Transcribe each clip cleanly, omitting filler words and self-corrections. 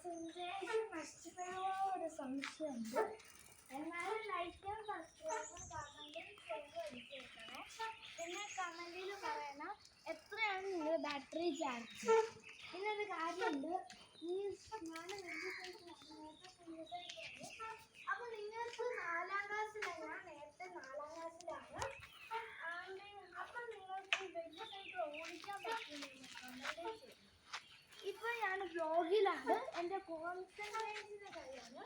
Concentration നഷ്ടപ്പെടുമോ സംശയമുണ്ട്. എന്നാലും ലൈക്കും സബ്സ്ക്രൈബും കമൻറ്റും ചെയ്ത് വെച്ചേക്കണേ. പിന്നെ കമൻറ്റിൽ പറയണം എത്രയാണ് നിങ്ങൾ ബാറ്ററി ചാർജ്. പിന്നൊരു കാര്യമുണ്ട്, ഈ ഞാൻ അപ്പോൾ നിങ്ങൾക്ക് 4ാം ക്ലാസ്സിലാണ്, ഞാൻ നേരത്തെ 4ാം ക്ലാസ്സിലാണ്. അപ്പം നിങ്ങൾക്ക് വലിയ സൈക്കിൾ ഓടിക്കാൻ പറ്റുമെന്ന് ഇപ്പൊ ഞാൻ വ്ലോഗിലാണ്. എൻ്റെ കോൺസെൻട്രേഷൻ്റെ കഴിയാണ്.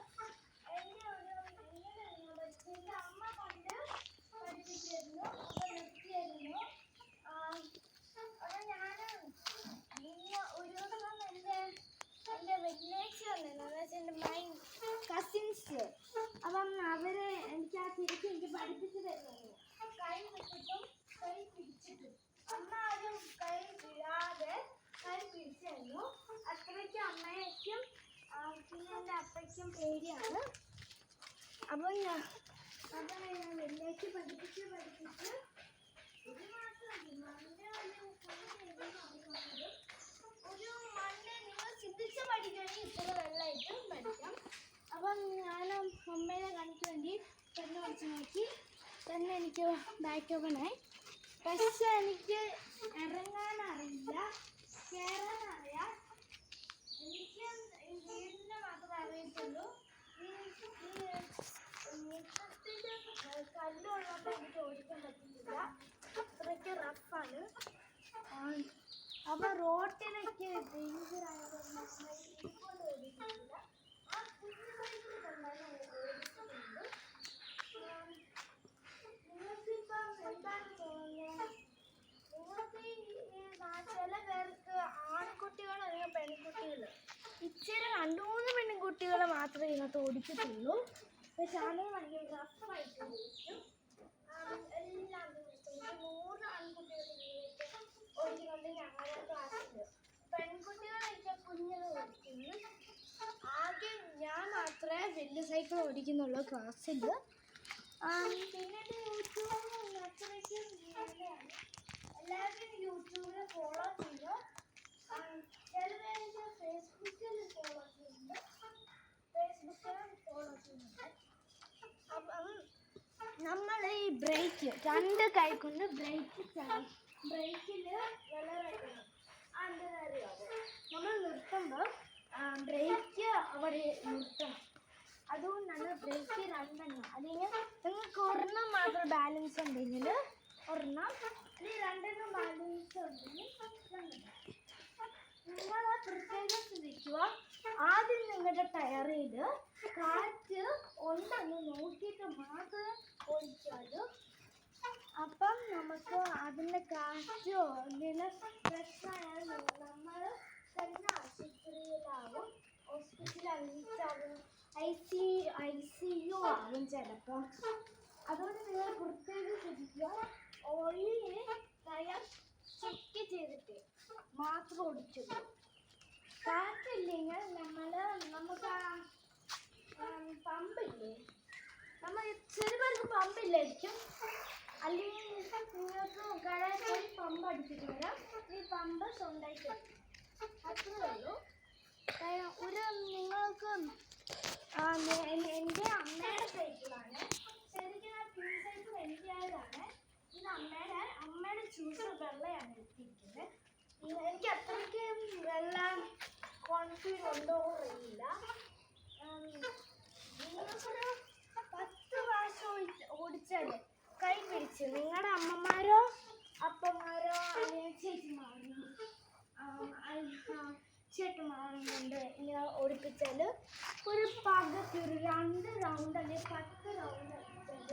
എൻ്റെ അമ്മ പണ്ട് പഠിപ്പിച്ചിരുന്നു, അപ്പോൾ നിർത്തിയായിരുന്നു. അപ്പോൾ ഞാൻ ഒരു ദിവസം എൻ്റെ വില്ലേജ് വന്നിരുന്നു, എന്ന് വെച്ചാൽ എൻ്റെ കസിൻസ്. അപ്പം അവര് എനിക്ക് എനിക്ക് പഠിപ്പിച്ചു തരുന്നു. കൈ വെച്ചിട്ടും കൈ പിടിച്ചിട്ടും. അമ്മ ആരും കൈ വിടാതെ കൈ പിടിച്ചിരുന്നു. അത്രയ്ക്കും അമ്മയ്ക്കും പിന്നെ എൻ്റെ അപ്പയ്ക്കും പേടിയാണ്. അപ്പം ഞാൻ വില്ലേജ് പഠിപ്പിച്ച് ഇത് മാത്രമല്ല, ഒരു മണ്ണ് നിങ്ങൾ ചിന്തിച്ച് പഠിക്കണമെങ്കിൽ ഇത്ര വെള്ളമായിട്ടും പഠിക്കാം. അപ്പം ഞാൻ അമ്മേനെ കാണിക്കാൻ വേണ്ടി പെണ്ണ് പഠിച്ച് നോക്കി. തന്നെ എനിക്ക് ബാക്ക് ഓപ്പണായി. പക്ഷെ എനിക്ക് ഇറങ്ങാനറിയില്ല, കയറാനറിയാം. എനിക്ക് വീടിൻ്റെ മാത്രമേ അറിയത്തുള്ളൂ. ഈ കല്ലുള്ളപ്പോൾ എനിക്ക് ഓടിക്കാൻ പറ്റുന്നില്ല, അത്രയ്ക്ക് റഫാണ്. അപ്പോൾ റോട്ടിലൊക്കെ ഡേഞ്ചറായതുകൊണ്ട് ഇതുകൊണ്ട് ഓടിക്കുന്നില്ല. ആ കുഞ്ഞു സൈക്കിൾ കൊണ്ടാണ് ഓടിക്കുന്നുണ്ട്. നിങ്ങൾക്കിപ്പം എന്താണ് തോന്നുന്നത്? നിങ്ങൾക്ക് ചില പേർക്ക് ആൺകുട്ടികൾ അല്ലെങ്കിൽ പെൺകുട്ടികൾ, ഇച്ചിരി 2-3 പെൺകുട്ടികളെ മാത്രമേ ഇതിനകത്ത് ഓടിക്കത്തുള്ളൂ. പക്ഷെ ആണെങ്കിൽ ഭയങ്കര റഫായിട്ട് ഓടിക്കും. എല്ലാം 100 ആൺകുട്ടികൾ ഓടിക്കുന്നുണ്ട് ഞങ്ങളുടെ ക്ലാസ്സിൽ. പെൺകുട്ടികളൊക്കെ കുഞ്ഞിനെ ഓടിക്കുന്നു. ആകെ ഞാൻ മാത്രമേ വലിയ സൈക്കിൾ ഓടിക്കുന്നുള്ളൂ ക്ലാസ്സിൽ. പിന്നെ യൂട്യൂബിൽ അത്രയ്ക്കും നല്ലതാണ്. എല്ലാവരും യൂട്യൂബിൽ ഫോളോ ചെയ്യുക. ചില പേര് ഫേസ്ബുക്കിൽ ഫോളോ ചെയ്യുന്നുണ്ട്. അപ്പം നമ്മൾ ഈ ബ്രേക്ക് 2 കൈ കൊണ്ട് ബ്രേക്കിൽ വിളറക്കണം. അറിയാമോ? നമ്മൾ നിർത്തുമ്പോൾ ബ്രേക്ക് അവിടെ നിർത്തണം. അതുകൊണ്ടാണ് ബ്രേക്ക് 2 എണ്ണം. അല്ലെങ്കിൽ നിങ്ങൾക്ക് ഒരെണ്ണം മാത്രം ബാലൻസ് ഉണ്ടെങ്കിൽ ഒരെണ്ണം, അല്ലെങ്കിൽ 2 എണ്ണം ബാലൻസ് ഉണ്ടെങ്കിൽ 2 എണ്ണം. നിങ്ങൾ പ്രത്യേകം ശ്രദ്ധിക്കുക. ആദ്യം നിങ്ങളുടെ ടയറിൽ കാറ്റ് ഉണ്ടെന്ന് നോക്കിയിട്ട് മാത്രം ഓടിച്ചാൽ. അപ്പം നമുക്ക് അതിൻ്റെ കാറ്റോ എന്തെങ്കിലും പ്രശ്നമായാലും നമ്മൾ തന്നെ ആശുപത്രിയിലാവും, ഹോസ്പിറ്റലിൽ അഡ്മിറ്റാകും, ICU ആകും ചിലപ്പോൾ. അതുകൊണ്ട് നിങ്ങൾ പ്രത്യേകം ശ്രദ്ധിക്കുക. ഓയിൽ ടയർ ചെക്ക് ചെയ്തിട്ട് മാത്രം ഓടിച്ചുള്ളൂ. കാറ്റില്ലെങ്കിൽ നമുക്ക് പമ്പില്ലേ, നമ്മൾ ചെറുപേർക്ക് പമ്പില്ലായിരിക്കും. അല്ലെങ്കിൽ നിങ്ങൾക്ക് കടയിൽ പോയി പമ്പ് അടിച്ചിട്ട് വരാം. ഈ പമ്പ് സ്വന്തമായിട്ട് അത്രേ ഉള്ളൂ. നിങ്ങൾക്ക് എൻ്റെ അമ്മയുടെ സൈക്കിളാണ്. ശരിക്കും ആ സൈക്കിൾ എനിക്കായതാണ്. ഇത് അമ്മയുടെ ചൂസ് വെള്ളയാണ് എത്തിയിരിക്കുന്നത്. എനിക്ക് അത്രയ്ക്ക് വെള്ളം കോൺഫിഡൻസ് ഉണ്ടോ അറിയില്ല. നിങ്ങൾക്കൊരു 10 പ്രാവശ്യം ഓടിച്ചാൽ കൈ പിടിച്ച് നിങ്ങളുടെ അമ്മമാരോ അപ്പന്മാരോ അല്ലെങ്കിൽ ചേട്ടന്മാരും കൊണ്ട് ഇങ്ങനെ ഓടിപ്പിച്ചാൽ ഒരു പകുതി ഒരു 2 റൗണ്ട് അല്ലെങ്കിൽ 10 റൗണ്ട് അടിച്ചാൽ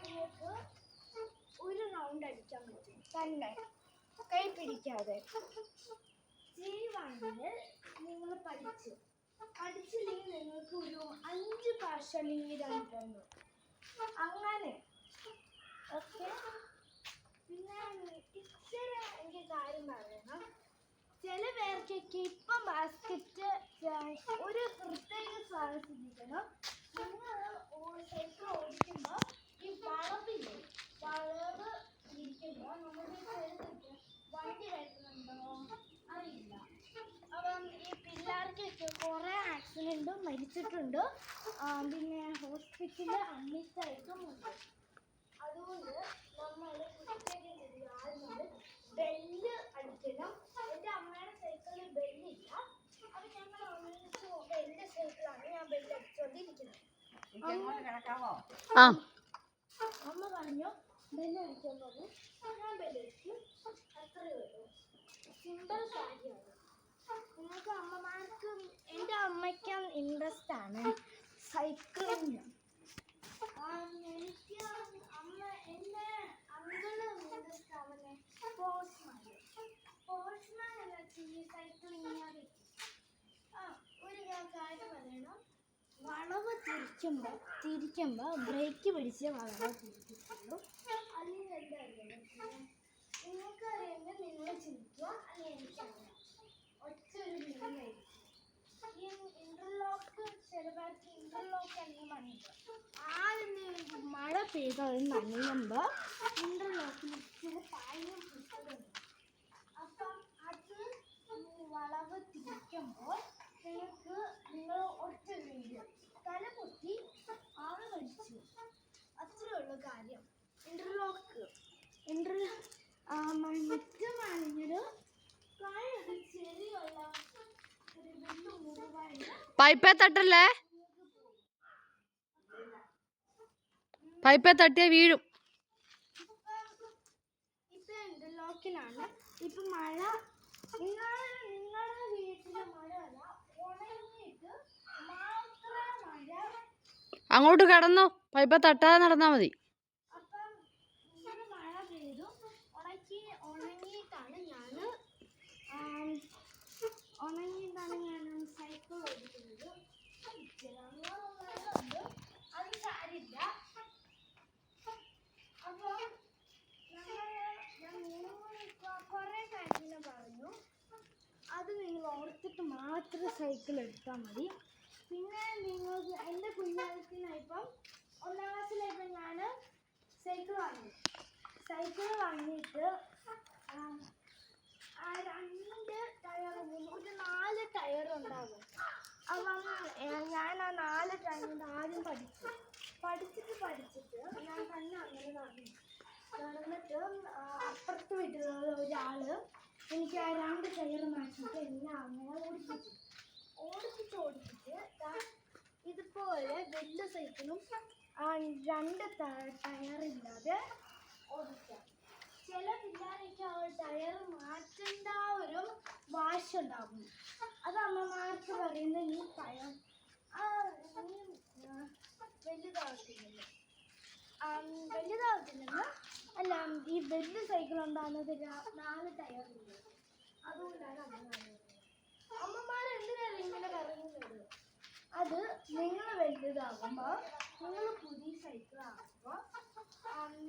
നിങ്ങൾക്ക് ഒരു റൗണ്ട് അടിക്കാൻ പറ്റും തന്നെ, കൈ പിടിക്കാതെ. G1 നിങ്ങൾ പഠിച്ചില്ലെങ്കിൽ നിങ്ങൾക്ക് ഒരു 5 പ്രാവശ്യം അല്ലെങ്കിൽ 2 എണ്ണം അങ്ങനെ. ഓക്കെ. പിന്നെ ഇച്ചിരി എനിക്ക് കാര്യം പറയണം. ചില പേർക്കൊക്കെ ഇപ്പം ബാസ്കറ്റ് ഒരു പ്രത്യേക സാധനം ശ്രദ്ധിക്കണം. നിങ്ങൾ സൈക്കിൾ ഓടിക്കുമ്പോൾ ഈ വളവില്ലേ, വളവ് ഇരിക്കുമ്പോൾ നമ്മുടെ വണ്ടി വരുന്നുണ്ടോ അറിയില്ല. അപ്പം ഈ പിള്ളേർക്കൊക്കെ കുറേ മരിച്ചിട്ടുണ്ട്. പിന്നെ ഹോസ്പിറ്റലിൽ അഡ്മിറ്റായിട്ടുമുണ്ട്. അതുകൊണ്ട് നമ്മൾ ബെല്ല് അടിക്കണം. എൻ്റെ അമ്മയുടെ സൈക്കിളിൽ ബെല്ലില്ല. അത് ഞങ്ങൾ ഒന്നിച്ച് എൻ്റെ സൈക്കിളാണ് ഞാൻ ബെല്ല് അടിച്ചുകൊണ്ടിരിക്കുന്നത്. അമ്മ പറഞ്ഞു ബെല്ല് അടിക്കാൻ പറഞ്ഞു. ഞാൻ ബെല്ലടിക്കും. അത്രയേ ഉള്ളൂ. സിമ്പിൾ കാര്യമാണ്. നിങ്ങൾക്ക് അമ്മമാർക്കും എൻ്റെ അമ്മയ്ക്കും ഇൻട്രസ്റ്റ് ആണ് സൈക്ലിങ്. എനിക്ക് എൻ്റെ അങ്കിള് ഇൻട്രസ്റ്റ് ആവുന്നത് പോസ്റ്റ്മാൻ അല്ല സൈക്ലിങ്. ഒരു കാര്യം പറയണം. വളവ് തിരിക്കുമ്പോൾ ബ്രേക്ക് പിടിച്ച് വളവ് തിരിക്കുള്ളൂ. അല്ലെങ്കിൽ എന്താ നിങ്ങൾക്ക് അറിയുമ്പോൾ നിങ്ങൾ ചിരിക്കുക. അല്ലെങ്കിൽ എനിക്കറിയാം. ഒറ്റൊരു വീടായിരിക്കും. ഈ ഇന്റർലോക്ക് ചെറുതായിട്ട് ഇന്റർലോക്ക് എന്ന് പറയുന്നത് മഴ പെയ്ത് നനയുമ്പോൾ ഇന്റർലോക്കിന് ഇച്ചിരി പായം കിട്ടുന്നുണ്ട്. അപ്പം അത് വളവ് തിരിക്കുമ്പോൾ നിങ്ങൾ ഒറ്റ വീട് തല പൊട്ടി ആള് കടിച്ചു. അത്രേ ഉള്ളൂ കാര്യം. ഇന്റർലോക്ക് മുറ്റം ആണെങ്കിൽ കായത് ചെറിയുള്ള ഒരു വെള്ളം പൈപ്പേ തട്ടല്ലേ, പൈപ്പേ തട്ടിയാ വീഴും. ഇപ്പൊ ഇന്റർലോക്കിലാണ്. ഇപ്പൊ മഴ നിങ്ങളുടെ വീട്ടിലെ മഴയല്ല, ഉണങ്ങിയിട്ട് മാത്രം മഴ. അങ്ങോട്ട് കടന്നോ, പൈപ്പേ തട്ടാതെ നടന്നാ മതി. അപ്പം ഇങ്ങനെ മഴ പെയ്തു ഉണങ്ങിയിട്ടാണ് ഞാൻ സൈക്കിൾ ഓടിക്കുന്നത്. അത് സാരില്ല. അപ്പോൾ കുറേ കാര്യങ്ങൾ പറഞ്ഞു. അത് നിങ്ങൾ ഓർത്തിട്ട് മാത്രം സൈക്കിൾ എടുത്താൽ മതി. പിന്നെ നിങ്ങൾക്ക് എൻ്റെ കുഞ്ഞാലത്തിനായിപ്പം 1ാം ക്ലാസ്സിലായപ്പോൾ ഞാൻ സൈക്കിൾ വാങ്ങിയിട്ട് 2 ടയർ ഒരു 4 ടയർ ഉണ്ടാകും. അപ്പം ഞാൻ ആ 4 ടയർ കൊണ്ട് ആദ്യം പഠിച്ചിട്ട് ഞാൻ തന്നെ അങ്ങനെ നടന്നിട്ട് അപ്പുറത്ത് വീട്ടിലുള്ള ഒരാൾ എനിക്ക് ആ 2 ടയർ മാറ്റിയിട്ട് എല്ലാം അങ്ങനെ ഓടിപ്പിച്ച് ഇതുപോലെ വലിയ സൈക്കിളും 2 ടയറില്ലാതെ ഓടിക്കാം. ചില പിള്ളേരൊക്കെ ടയർ മാറ്റേണ്ട ഒരു വാശുണ്ടാകും. അത് അമ്മമാർക്ക് പറയുന്ന ഈ ടയർ വലുതാവത്തില്ലെന്ന് അല്ല, ഈ വലിയ സൈക്കിൾ ഉണ്ടാകുന്നത് 4 ടയറില്ല. അതുകൊണ്ടാണ് അമ്മമാർ എന്തിനാണ് ഇങ്ങനെ പറയുന്നത്? അത് നിങ്ങൾ വലുതാകുമ്പോൾ നിങ്ങൾ പുതിയ സൈക്കിൾ ആകുമ്പോൾ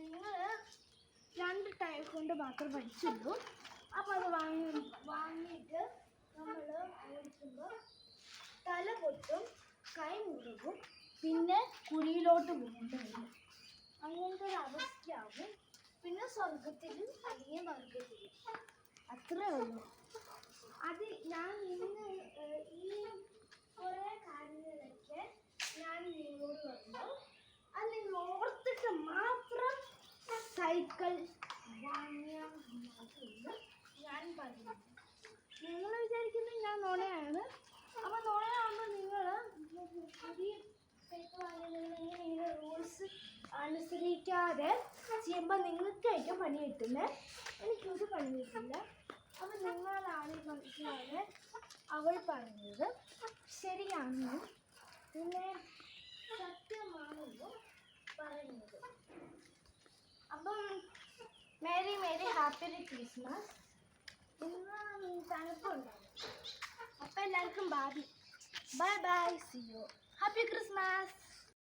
നിങ്ങൾ 2 ടയർ കൊണ്ട് മാത്രം പഠിച്ചുള്ളൂ. അപ്പോൾ അത് വാങ്ങിയിട്ട് നമ്മൾ ഓടിക്കുമ്പോൾ തല പൊട്ടും, കൈ മുറുകും, പിന്നെ കുഴിയിലോട്ട് പോകേണ്ടി വരും. അങ്ങനത്തെ ഒരു അവസ്ഥയാകും. പിന്നെ സ്വർഗത്തിലും അല്ലെങ്കിൽ നരകത്തിലും. അത്രേ ഉള്ളൂ. അത് ഞാൻ ഇന്ന് ഈ കുറേ കാര്യങ്ങളൊക്കെ ഞാൻ നിങ്ങളോട് പറഞ്ഞു. അത് നിങ്ങൾ ഓർത്തിട്ട് മാത്രം സൈക്കിൾ വാങ്ങിയാൽ മതിയെന്ന് ഞാൻ പറയുന്നു. നിങ്ങൾ വിചാരിക്കുന്നത് ഞാൻ നുണയാണ്. അപ്പോൾ നുണയാകുമ്പോൾ നിങ്ങൾ പുതിയ സൈക്കിൾ വാങ്ങിയ റൂൾസ് അനുസരിക്കാതെ ചെയ്യുമ്പോൾ നിങ്ങൾക്കായിരിക്കും പണി കിട്ടുന്നത്. എനിക്കൊരു പണി കിട്ടില്ല. അപ്പം നിങ്ങളാണ് മനസ്സിലാണ് അവൾ പറഞ്ഞത് ശരിയാണെന്നും പിന്നെ സത്യമാണെന്നും പറയുന്നത്. അപ്പം മേരി ഹാപ്പി ക്രിസ്മസ്. ഇന്ന് തണുപ്പുണ്ടാകും. അപ്പം എല്ലാവർക്കും bye, see you, happy Christmas.